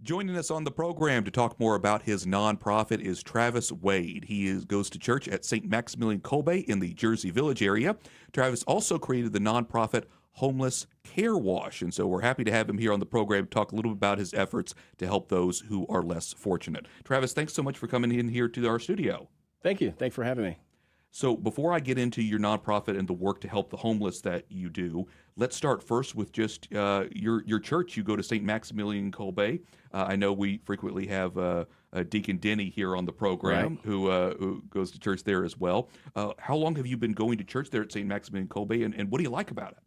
Joining us on the program to talk more about his nonprofit is Travis Wade. Goes to church at St. Maximilian Kolbe in the Jersey Village area. Travis also created the nonprofit Homeless Care Wash, and so we're happy to have him here on the program to talk a little bit about his efforts to help those who are less fortunate. Travis, thanks so much for coming in here to our studio. Thank you. Thanks for having me. So before I get into your nonprofit and the work to help the homeless that you do, let's start first with just your church. You go to St. Maximilian Kolbe. I know we frequently have Deacon Denny here on the program, Right. who goes to church there as well. How long have you been going to church there at St. Maximilian Kolbe, and what do you like about it?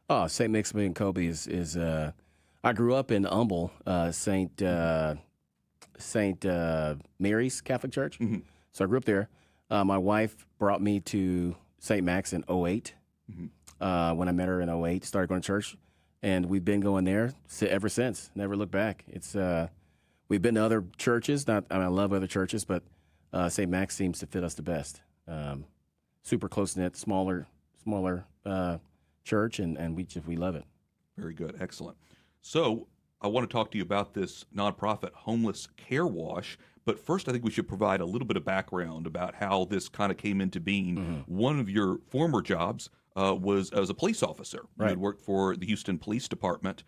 Oh, St. Maximilian Kolbe is I grew up in Humble, St. Mary's Catholic Church. Mm-hmm. So I grew up there. My wife brought me to St. Max in '08. When I met her in '08, started going to church, and we've been going there ever since. Never looked back. It's we've been to other churches. I love other churches, but St. Max seems to fit us the best. Super close knit, smaller church, and we love it. Very good. Excellent. So I want to talk to you about this nonprofit, Homeless Care Wash. But first, I think we should provide a little bit of background about how this kind of came into being. Mm-hmm. One of your former jobs was as a police officer. You Right. had worked for the Houston Police Department.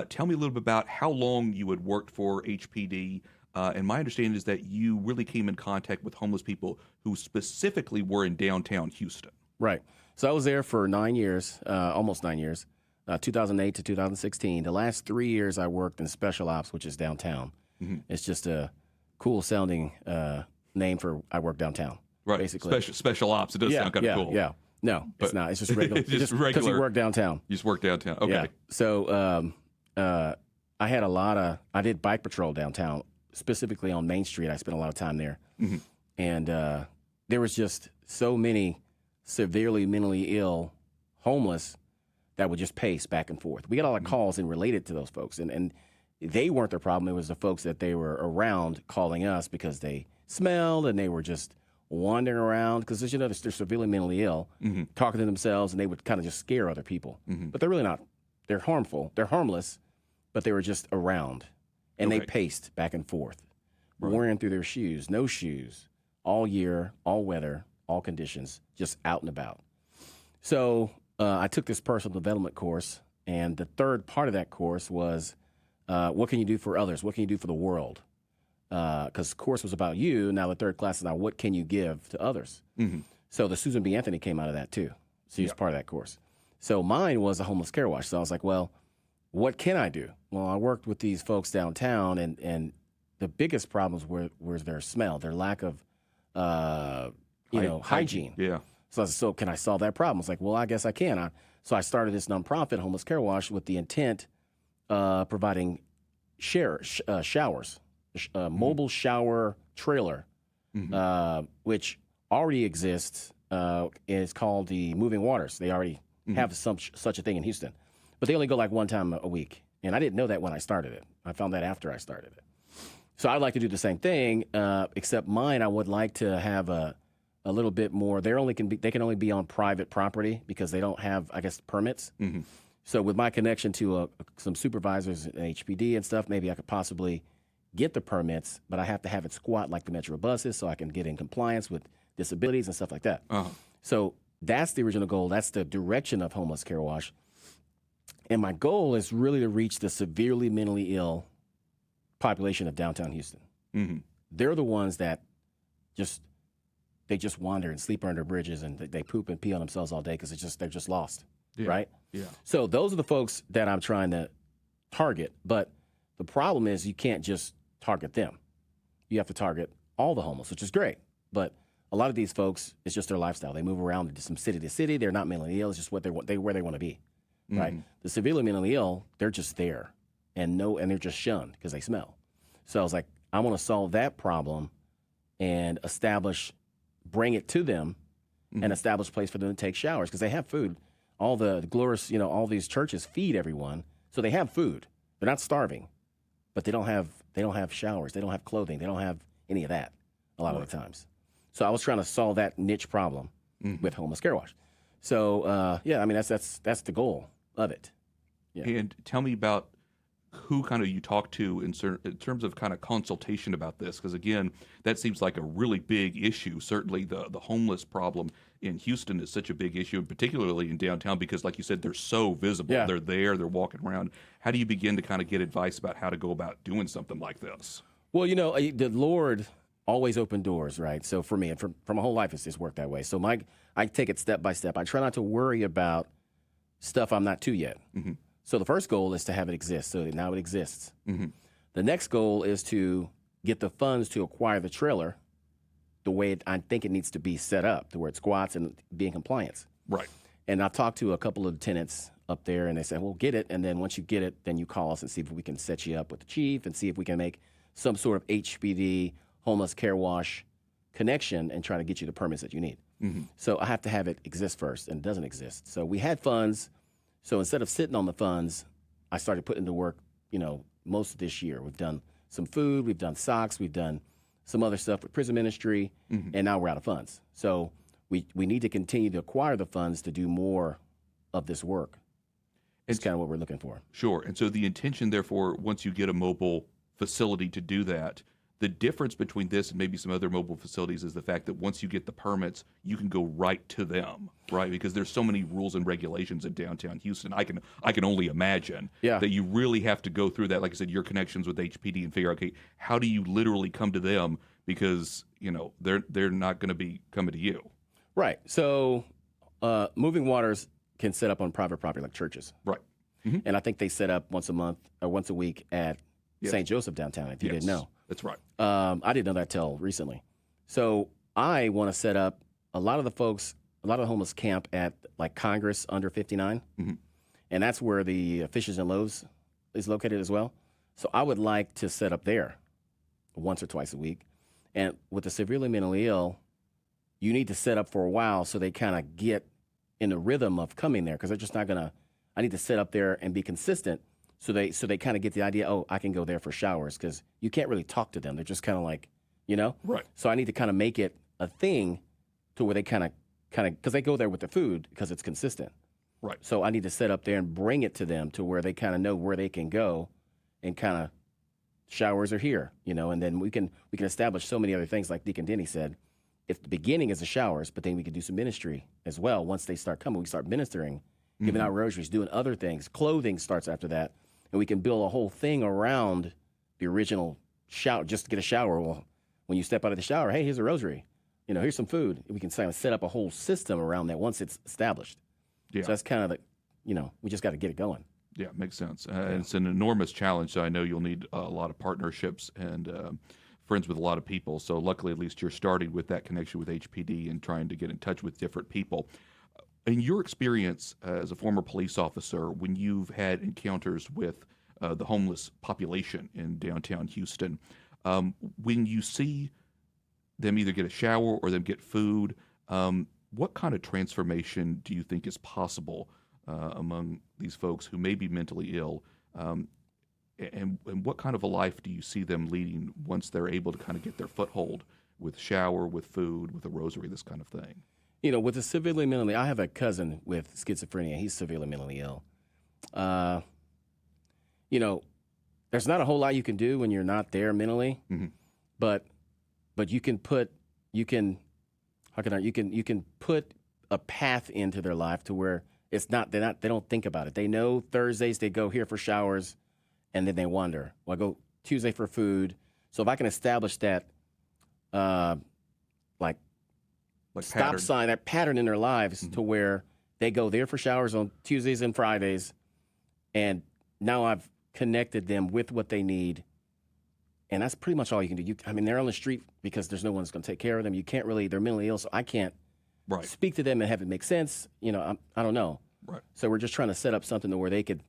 Tell me a little bit about how long you had worked for HPD. And my understanding is that you really came in contact with homeless people who specifically were in downtown Houston. Right. So I was there for 9 years, almost 9 years, 2008 to 2016. The last 3 years I worked in special ops, which is downtown. Mm-hmm. It's just a cool sounding name for I work downtown. Right. Basically. Special ops. It does sound kind of cool. Yeah. No, But- it's not. It's just regular. It's just because regular. you work downtown. You just work downtown. Okay. Yeah. So I had I did bike patrol downtown, specifically on Main Street. I spent a lot of time there. Mhm. And there was just so many severely mentally ill homeless that would just pace back and forth. We got a lot of calls and related to those folks. And they weren't the problem. It was the folks that they were around calling us because they smelled and they were just wandering around because they're severely mentally ill, talking to themselves, and they would kind of just scare other people. But they're really not. They're harmful. They're harmless, but they were just around. And they Okay. paced back and forth, Right. wearing through their shoes, no shoes, all year, all weather, all conditions, just out and about. So I took this personal development course, and the third part of that course was what can you do for others? What can you do for the world? Because the course was about you. Now the third class is now what can you give to others? Mm-hmm. So the Susan B. Anthony came out of that too. She was Yeah. part of that course. So mine was a homeless care wash. So I was like, well, what can I do? Well, I worked with these folks downtown, and the biggest problems were their smell, their lack of hygiene. Yeah. So I said, so can I solve that problem? I was like, well, I guess I can. So I started this nonprofit, Homeless Care Wash, with the intent providing showers, mobile shower trailer, which already exists. It's called the Moving Waters. They already have such a thing in Houston, but they only go like one time a week. And I didn't know that when I started it. I found that after I started it. So I'd like to do the same thing, except mine, I would like to have a little bit more. They can only be on private property because they don't have, I guess, permits. Mm-hmm. So with my connection to some supervisors at HPD and stuff, maybe I could possibly get the permits, but I have to have it squat like the Metro buses so I can get in compliance with disabilities and stuff like that. Uh-huh. So that's the original goal. That's the direction of Homeless Care Wash. And my goal is really to reach the severely mentally ill population of downtown Houston. Mm-hmm. They're the ones that they just wander and sleep under bridges and they poop and pee on themselves all day because they're just lost, Yeah. right? Yeah. So those are the folks that I'm trying to target. But the problem is you can't just target them. You have to target all the homeless, which is great. But a lot of these folks, it's just their lifestyle. They move around from city to city. They're not mentally ill. It's just where they want to be, right? The severely mentally ill, they're just there, and they're just shunned because they smell. So I was like, I want to solve that problem and bring it to them, and establish a place for them to take showers because they have food. All the glorious, all these churches feed everyone, so they have food. They're not starving, but they don't have showers. They don't have clothing. They don't have any of that a lot of the times. So I was trying to solve that niche problem with Homeless Care Wash. So that's the goal of it. Yeah. And tell me about who kind of you talk to in terms of kind of consultation about this? Because again, that seems like a really big issue. Certainly, the homeless problem in Houston is such a big issue, and particularly in downtown, because like you said, they're so visible. Yeah. They're there. They're walking around. How do you begin to kind of get advice about how to go about doing something like this? Well, the Lord always opened doors, right? So for me, and for my whole life, it's worked that way. So I take it step by step. I try not to worry about stuff I'm not to yet. Mm-hmm. So the first goal is to have it exist. So now it exists. Mm-hmm. The next goal is to get the funds to acquire the trailer the way I think it needs to be set up, to where it squats and be in compliance. Right. And I talked to a couple of tenants up there, and they said, well, get it. And then once you get it, then you call us and see if we can set you up with the chief and see if we can make some sort of HPD, homeless care wash connection and try to get you the permits that you need. Mm-hmm. So I have to have it exist first, and it doesn't exist. So we had funds. So instead of sitting on the funds, I started putting to work, most of this year. We've done some food, we've done socks, we've done some other stuff with prison ministry, and now we're out of funds. So we need to continue to acquire the funds to do more of this work. It's kind of what we're looking for. Sure. And so the intention, therefore, once you get a mobile facility to do that, the difference between this and maybe some other mobile facilities is the fact that once you get the permits, you can go right to them, right? Because there's so many rules and regulations in downtown Houston. I can only imagine that you really have to go through that. Like I said, your connections with HPD and figure out, okay, how do you literally come to them? Because they're not going to be coming to you. Right. So moving waters can set up on private property like churches. Right. Mm-hmm. And I think they set up once a month or once a week at St. Joseph downtown, if you didn't know. That's right. I didn't know that till recently. So I want to set up a lot of the homeless camp at like Congress under 59. Mm-hmm. And that's where the Fishes and Loaves is located as well. So I would like to set up there once or twice a week. And with the severely mentally ill, you need to set up for a while so they kind of get in the rhythm of coming there, because they're just not going to, I need to set up there and be consistent. So they kind of get the idea, oh, I can go there for showers, because you can't really talk to them. They're just kind of like, Right. So I need to kind of make it a thing to where they kind of, because they go there with the food because it's consistent. Right. So I need to set up there and bring it to them to where they kind of know where they can go and kind of showers are here, and then we can establish so many other things like Deacon Denny said. If the beginning is the showers, but then we can do some ministry as well. Once they start coming, we start ministering, giving out rosaries, doing other things. Clothing starts after that. And we can build a whole thing around the original shower, just to get a shower. Well, when you step out of the shower, hey, here's a rosary. Here's some food. We can kind of set up a whole system around that once it's established. Yeah. So that's kind of we just got to get it going. Yeah, makes sense. It's an enormous challenge, so I know you'll need a lot of partnerships and friends with a lot of people. So luckily, at least you're starting with that connection with HPD and trying to get in touch with different people. In your experience as a former police officer, when you've had encounters with the homeless population in downtown Houston, when you see them either get a shower or them get food, what kind of transformation do you think is possible among these folks who may be mentally ill? And what kind of a life do you see them leading once they're able to kind of get their foothold with shower, with food, with a rosary, this kind of thing? With the severely mentally, I have a cousin with schizophrenia. He's severely mentally ill. There's not a whole lot you can do when you're not there mentally, but you can put a path into their life to where they don't think about it. They know Thursdays they go here for showers, and then they wander. Well, I go Tuesday for food. So if I can establish that, stop pattern. sign, that pattern in their lives to where they go there for showers on Tuesdays and Fridays, and now I've connected them with what they need, and that's pretty much all you can do. They're on the street because there's no one that's going to take care of them. You can't really, they're mentally ill, so I can't speak to them and have it make sense. I don't know. Right. So we're just trying to set up something to where they could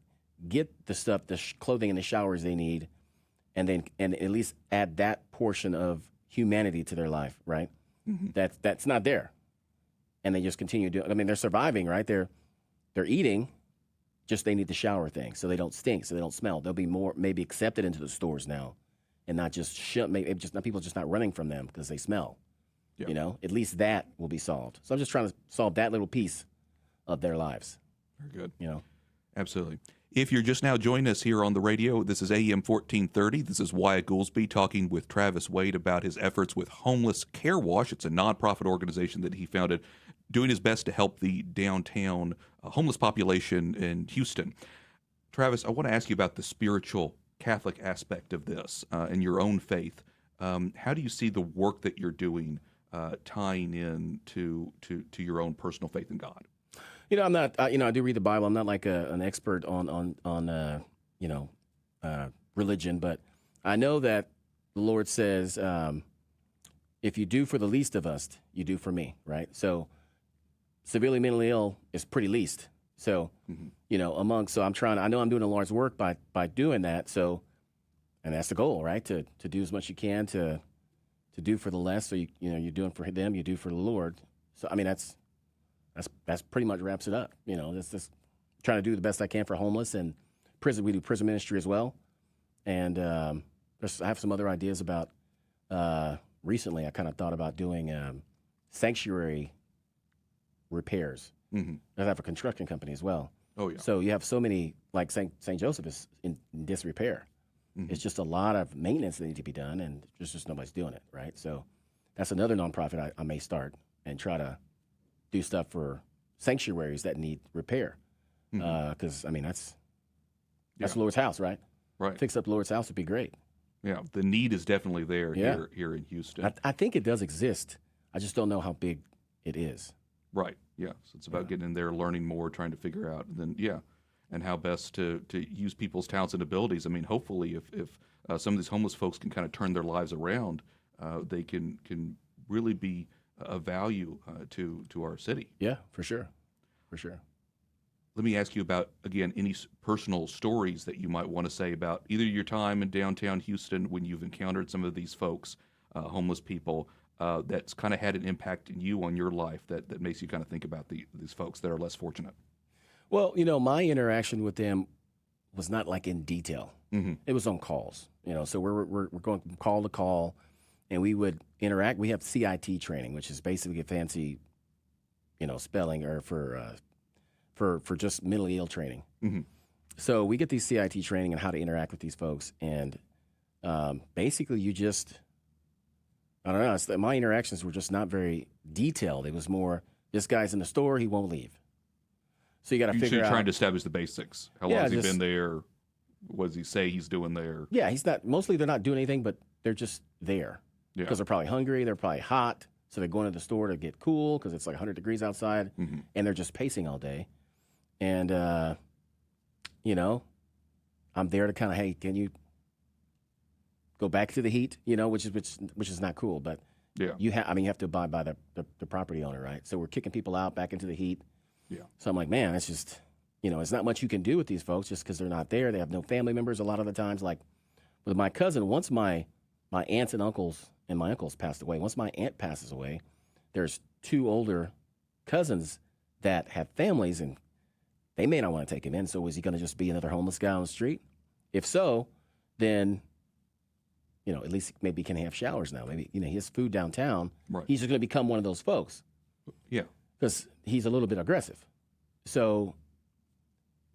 get the stuff, clothing and the showers they need, and at least add that portion of humanity to their life, right? That's not there, and they just continue doing. They're surviving, right? They're eating, just they need the shower thing so they don't stink, so they don't smell. They'll be more maybe accepted into the stores now, and not just people just not running from them because they smell. Yeah. At least that will be solved. So I'm just trying to solve that little piece of their lives. Very good. you know. Absolutely. If you're just now joining us here on the radio, this is AM 1430. This is Wyatt Goolsby talking with Travis Wade about his efforts with Homeless Care Wash. It's a nonprofit organization that he founded, doing his best to help the downtown homeless population in Houston. Travis, I want to ask you about the spiritual Catholic aspect of this and your own faith. How do you see the work that you're doing tying in to your own personal faith in God? I'm not. I do read the Bible. I'm not like an expert on religion, but I know that the Lord says, "If you do for the least of us, you do for me." Right. So, severely mentally ill is pretty least. So, So I'm trying. I know I'm doing the Lord's work by doing that. So, and that's the goal, right? To do as much you can to do for the less. So you're doing for them, you do for the Lord. So I mean that's pretty much wraps it up. That's just trying to do the best I can for homeless and prison. We do prison ministry as well, and I have some other ideas about. Recently, I kind of thought about doing sanctuary repairs. Mm-hmm. I have a construction company as well. Oh yeah. So you have so many, like St. Joseph is in disrepair. Mm-hmm. It's just a lot of maintenance that needs to be done, and there's just nobody's doing it, right? So that's another nonprofit I may start and try to do stuff for sanctuaries that need repair. Because, that's the Lord's house, right? Right. Fix up the Lord's house would be great. Yeah, the need is definitely there here in Houston. I think it does exist. I just don't know how big it is. Right, yeah. So it's about getting in there, learning more, trying to figure out, and how best to use people's talents and abilities. I mean, hopefully if some of these homeless folks can kind of turn their lives around, they can really be of value to our city. Yeah, for sure. For sure. Let me ask you about, again, any personal stories that you might want to say about either your time in downtown Houston when you've encountered some of these folks, homeless people, that's kind of had an impact in you on your life that makes you kind of think about these folks that are less fortunate. Well, my interaction with them was not like in detail. Mm-hmm. It was on calls, so we're going from call to call, and we would interact. We have CIT training, which is basically a fancy, spelling or for just mentally ill training. Mm-hmm. So we get these CIT training on how to interact with these folks, and basically you just, I don't know, my interactions were just not very detailed. It was more, this guy's in the store, he won't leave. So you got to figure out. You're trying to establish the basics. How long has he been there? What does he say he's doing there? Yeah, mostly they're not doing anything, but they're just there. Because they're probably hungry, they're probably hot, so they're going to the store to get cool because it's like 100 degrees outside, and they're just pacing all day. And, I'm there to kind of, hey, can you go back to the heat, which is not cool. But you have to abide by the property owner, right? So we're kicking people out back into the heat. Yeah. So I'm like, man, it's just, it's not much you can do with these folks just because they're not there. They have no family members a lot of the times. Like with my cousin, once my aunts and uncles and my uncles passed away, once my aunt passes away, there's two older cousins that have families, and they may not want to take him in. So is he going to just be another homeless guy on the street? If so, then, at least maybe he can have showers now. Maybe, he has food downtown. Right. He's just going to become one of those folks. Yeah. Because he's a little bit aggressive. So,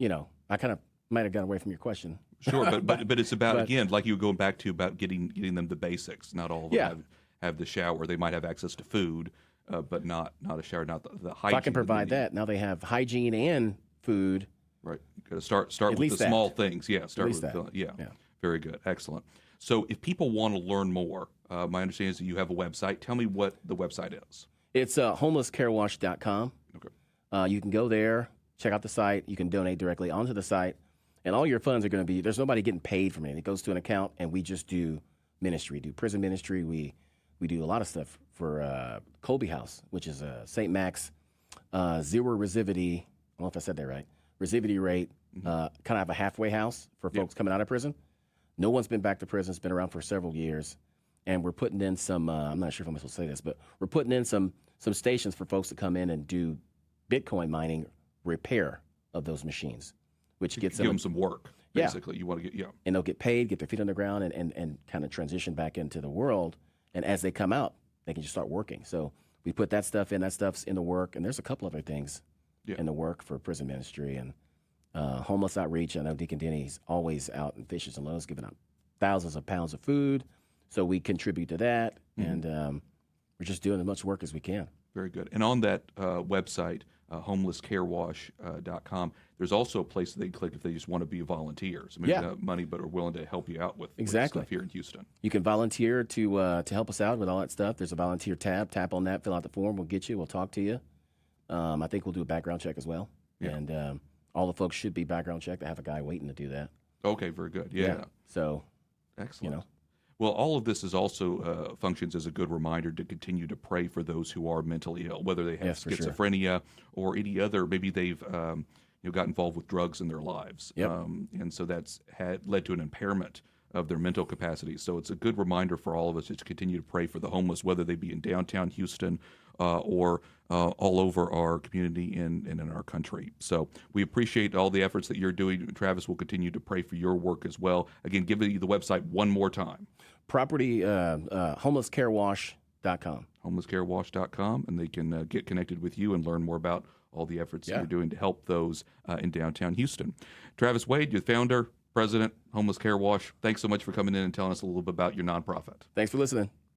I kind of might have got away from your question. Sure, but it's about, again, like you were going back to about getting them the basics. Not all of them have the shower. They might have access to food, but not a shower, not the hygiene. If I can provide that, now they have hygiene and food. Right. Got to start with the small things. Yeah. Start with that. Yeah. Very good. Excellent. So if people want to learn more, my understanding is that you have a website. Tell me what the website is. It's homelesscarewash.com. Okay. You can go there, check out the site. You can donate directly onto the site. And all your funds are going to be, there's nobody getting paid from it. It goes to an account, and we just do ministry, do prison ministry. We do a lot of stuff for Colby House, which is St. Max, zero recidivity. I don't know if I said that right. Recidivity rate, kind of have a halfway house for folks coming out of prison. No one's been back to prison. It's been around for several years. And we're putting in some, I'm not sure if I'm supposed to say this, but we're putting in some stations for folks to come in and do Bitcoin mining repair of those machines, which gets them some work. Basically, you want to get and they'll get paid, get their feet on the ground, and kind of transition back into the world. And as they come out, they can just start working. So we put that stuff in. That stuff's in the work, and there's a couple other things in the work for prison ministry, and Homeless outreach. I know Deacon Denny's always out in Fishers and Lowe's giving out thousands of pounds of food. So we contribute to that, and we're just doing as much work as we can. Very good. And on that website, homelesscarewash.com, there's also a place that they can click if they just want to be volunteers. Maybe not money, but are willing to help you out with stuff here in Houston. You can volunteer to help us out with all that stuff. There's a volunteer tab. Tap on that, fill out the form. We'll get you. We'll talk to you. I think we'll do a background check as well. Yeah. And all the folks should be background checked. I have a guy waiting to do that. Okay, very good. Yeah. So, excellent. Well, all of this is also functions as a good reminder to continue to pray for those who are mentally ill, whether they have schizophrenia or any other. Maybe they've got involved with drugs in their lives, and so that's led to an impairment of their mental capacity. So it's a good reminder for all of us to continue to pray for the homeless, whether they be in downtown Houston or all over our community and in our country. So we appreciate all the efforts that you're doing. Travis will continue to pray for your work as well. Again, give you the website one more time. Homelesscarewash.com. Homelesscarewash.com, and they can get connected with you and learn more about all the efforts that you're doing to help those in downtown Houston. Travis Wade, you're the founder, president, Homeless Care Wash. Thanks so much for coming in and telling us a little bit about your nonprofit. Thanks for listening.